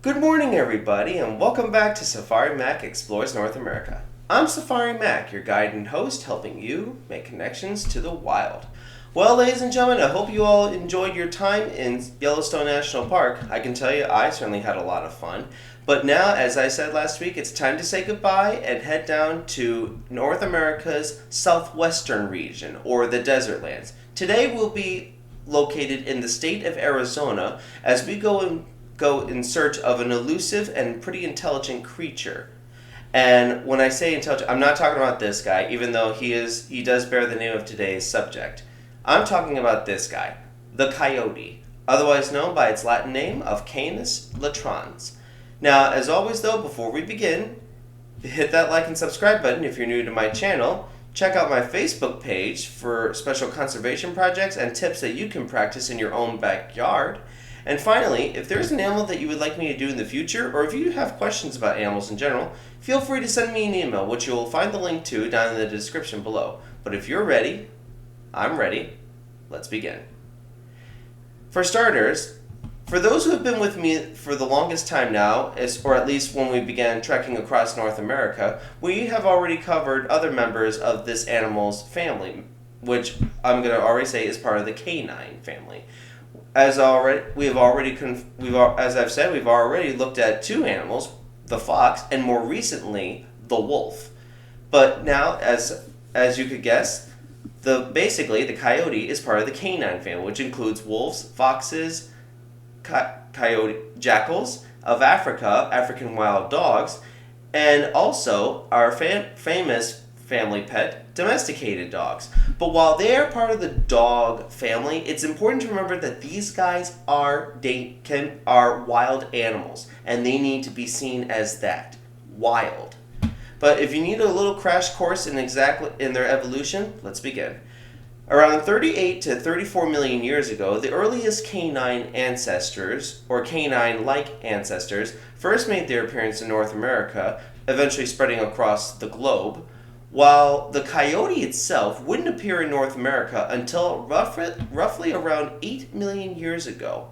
Good morning, everybody, and welcome back to Safari Mack Explores North America. I'm Safari Mack, your guide and host, helping you make connections to the wild. Well, ladies and gentlemen, I hope you all enjoyed your time in Yellowstone National Park. I can tell you, I certainly had a lot of fun. But now, as I said last week, it's time to say goodbye and head down to North America's southwestern region, or the desert lands. Today we'll be located in the state of Arizona as we go in search of an elusive and pretty intelligent creature. And when I say intelligent, I'm not talking about this guy, even though he does bear the name of today's subject. I'm talking about this guy, the coyote, otherwise known by its Latin name of Canis latrans. Now, as always though, before we begin, hit that like and subscribe button if you're new to my channel. Check out my Facebook page for special conservation projects and tips that you can practice in your own backyard. And finally, if there's an animal that you would like me to do in the future, or if you have questions about animals in general, feel free to send me an email, which you'll find the link to down in the description below. But if you're ready, I'm ready. Let's begin. For starters, for those who have been with me for the longest time now, or at least when we began trekking across North America, we have already covered other members of this animal's family, which I'm going to already say is part of the canine family. As I've said, we've already looked at two animals, the fox, and more recently, the wolf. But now, as you could guess, basically the coyote is part of the canine family, which includes wolves, foxes, coyote, jackals of Africa, African wild dogs, and also our famous family pet, domesticated dogs. But while they are part of the dog family, it's important to remember that these guys are wild animals, and they need to be seen as that, wild. But if you need a little crash course in their evolution, let's begin. Around 38 to 34 million years ago, the earliest canine ancestors, or canine-like ancestors, first made their appearance in North America, eventually spreading across the globe, while the coyote itself wouldn't appear in North America until roughly around 8 million years ago.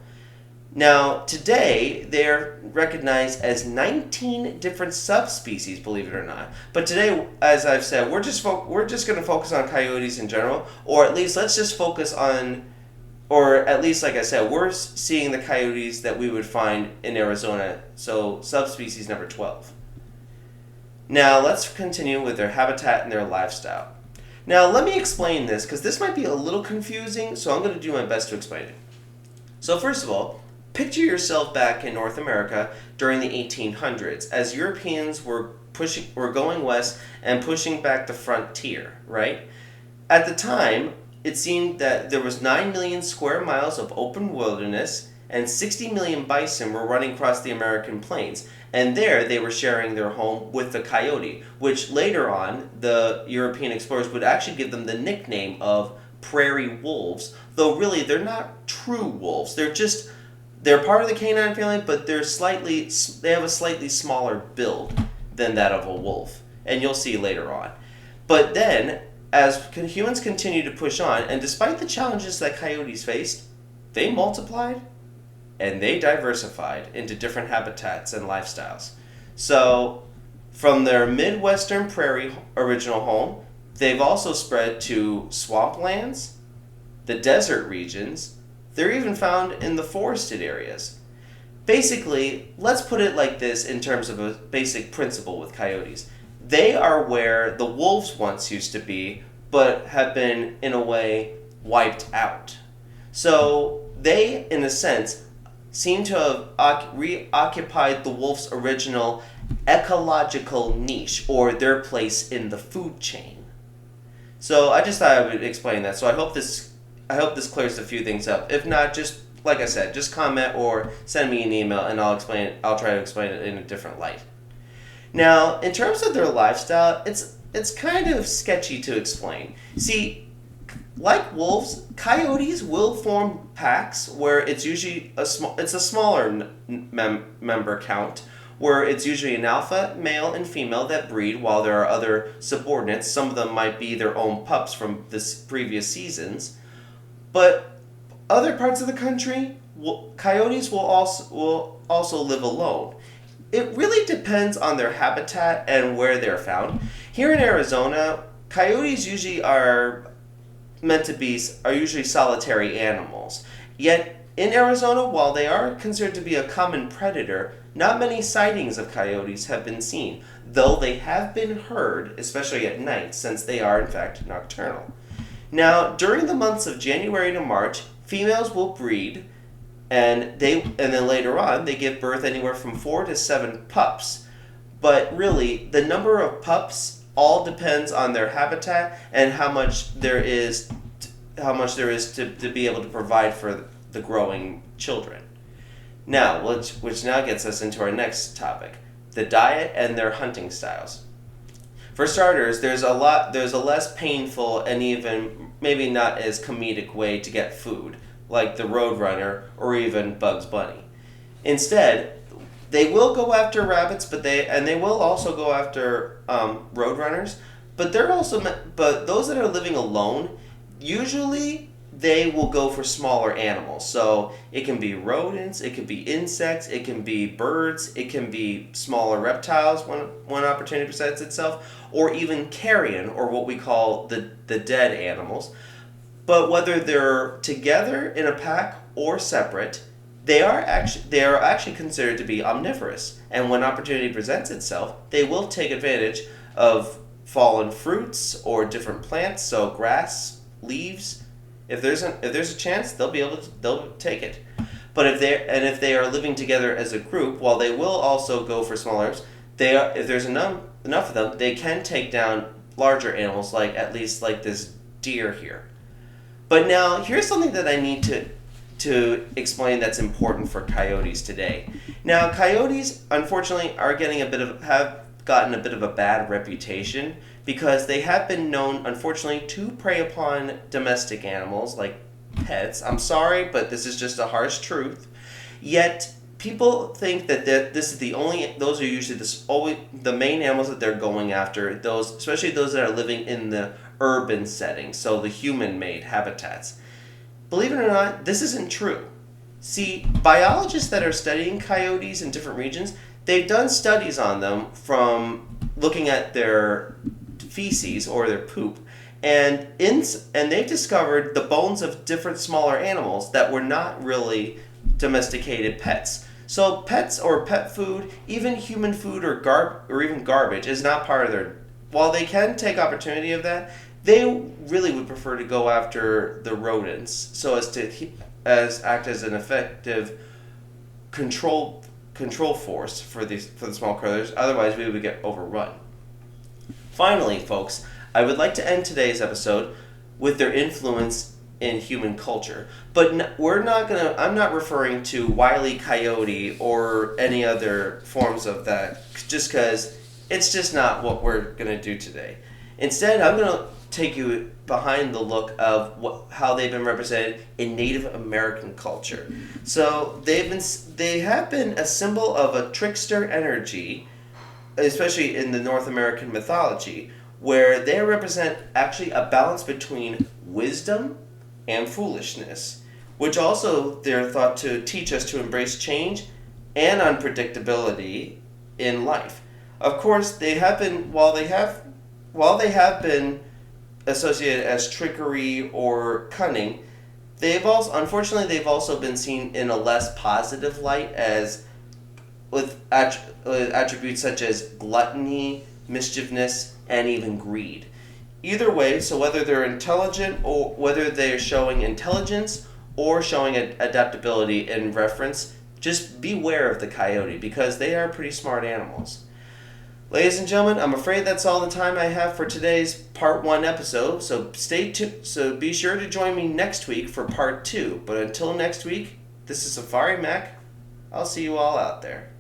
Now, today, they're recognized as 19 different subspecies, believe it or not. But today, as I've said, we're just going to focus on coyotes in general, or at least let's just focus on, or at least, like I said, we're seeing the coyotes that we would find in Arizona, so subspecies number 12. Now, let's continue with their habitat and their lifestyle. Now, let me explain this, because this might be a little confusing, so I'm going to do my best to explain it. So first of all, picture yourself back in North America during the 1800s, as Europeans were going west and pushing back the frontier, right? At the time, it seemed that there was 9 million square miles of open wilderness, and 60 million bison were running across the American plains. And there they were sharing their home with the coyote, which later on the European explorers would actually give them the nickname of prairie wolves, though really they're not true wolves. They're part of the canine family, but they have a slightly smaller build than that of a wolf, and you'll see later on. But then, as humans continued to push on, and despite the challenges that coyotes faced, they multiplied and they diversified into different habitats and lifestyles. So, from their Midwestern prairie original home, they've also spread to swamplands, the desert regions. They're even found in the forested areas. Basically, let's put it like this in terms of a basic principle with coyotes. They are where the wolves once used to be, but have been, in a way, wiped out. So, they, in a sense, seem to have reoccupied the wolf's original ecological niche, or their place in the food chain. So I just thought I would explain that. So I hope this clears a few things up. If not, just like I said, just comment or send me an email and I'll try to explain it in a different light. Now, in terms of their lifestyle, it's kind of sketchy to explain. See, like wolves, coyotes will form packs where it's usually a smaller member count, where it's usually an alpha male and female that breed, while there are other subordinates. Some of them might be their own pups from previous seasons. But other parts of the country, Coyotes will also live alone. It really depends on their habitat and where they're found. Here in Arizona, coyotes are usually solitary animals. Yet in Arizona, while they are considered to be a common predator, not many sightings of coyotes have been seen, though they have been heard, especially at night, since they are in fact nocturnal. Now, during the months of January to March, females will breed, and then later on they give birth anywhere from 4 to 7 pups. But really, the number of pups all depends on their habitat and how much there is to be able to provide for the growing children. Now, which now gets us into our next topic, the diet and their hunting styles. For starters, there's a less painful and even maybe not as comedic way to get food, like the Roadrunner or even Bugs Bunny. Instead, they will go after rabbits, but they will also go after Roadrunners. But those that are living alone, usually they will go for smaller animals. So it can be rodents, it can be insects, it can be birds, it can be smaller reptiles when opportunity presents itself, or even carrion, or what we call the dead animals. But whether they're together in a pack or separate, they are actually considered to be omnivorous. And when opportunity presents itself, they will take advantage of fallen fruits or different plants, so grass, leaves. If there's a chance, they'll take it. But if they are living together as a group, while they will also go for smaller, if there's enough of them, they can take down larger animals, at least like this deer here. But now, here's something that I need to explain that's important for coyotes today. Now, coyotes, unfortunately, have gotten a bit of a bad reputation because they have been known, unfortunately, to prey upon domestic animals like pets. I'm sorry, but this is just a harsh truth. Yet, people think that those are usually the main animals that they're going after, especially those that are living in the urban setting, so the human-made habitats. Believe it or not, this isn't true. See, biologists that are studying coyotes in different regions, they've done studies on them from looking at their feces or their poop, and they've discovered the bones of different smaller animals that were not really domesticated pets. So pets or pet food, even human food or even garbage, is not part of their. While they can take opportunity of that, they really would prefer to go after the rodents, so as act as an effective control force for the small critters. Otherwise, we would get overrun. Finally, folks, I would like to end today's episode with their influence in human culture. But I'm not referring to Wile E. Coyote or any other forms of that, just because it's just not what we're going to do today. Instead, I'm going to take you behind the look of how they've been represented in Native American culture. So they have been a symbol of a trickster energy, especially in the North American mythology, where they represent actually a balance between wisdom and foolishness, which also they're thought to teach us to embrace change and unpredictability in life. Of course, while they have been associated as trickery or cunning, they've also been seen in a less positive light with attributes such as gluttony, mischievousness, and even greed. Either way, so whether they're intelligent or whether they're showing intelligence or showing adaptability in reference, just beware of the coyote because they are pretty smart animals. Ladies and gentlemen, I'm afraid that's all the time I have for today's Part 1 episode, so stay tuned. So be sure to join me next week for Part 2. But until next week, this is Safari Mack. I'll see you all out there.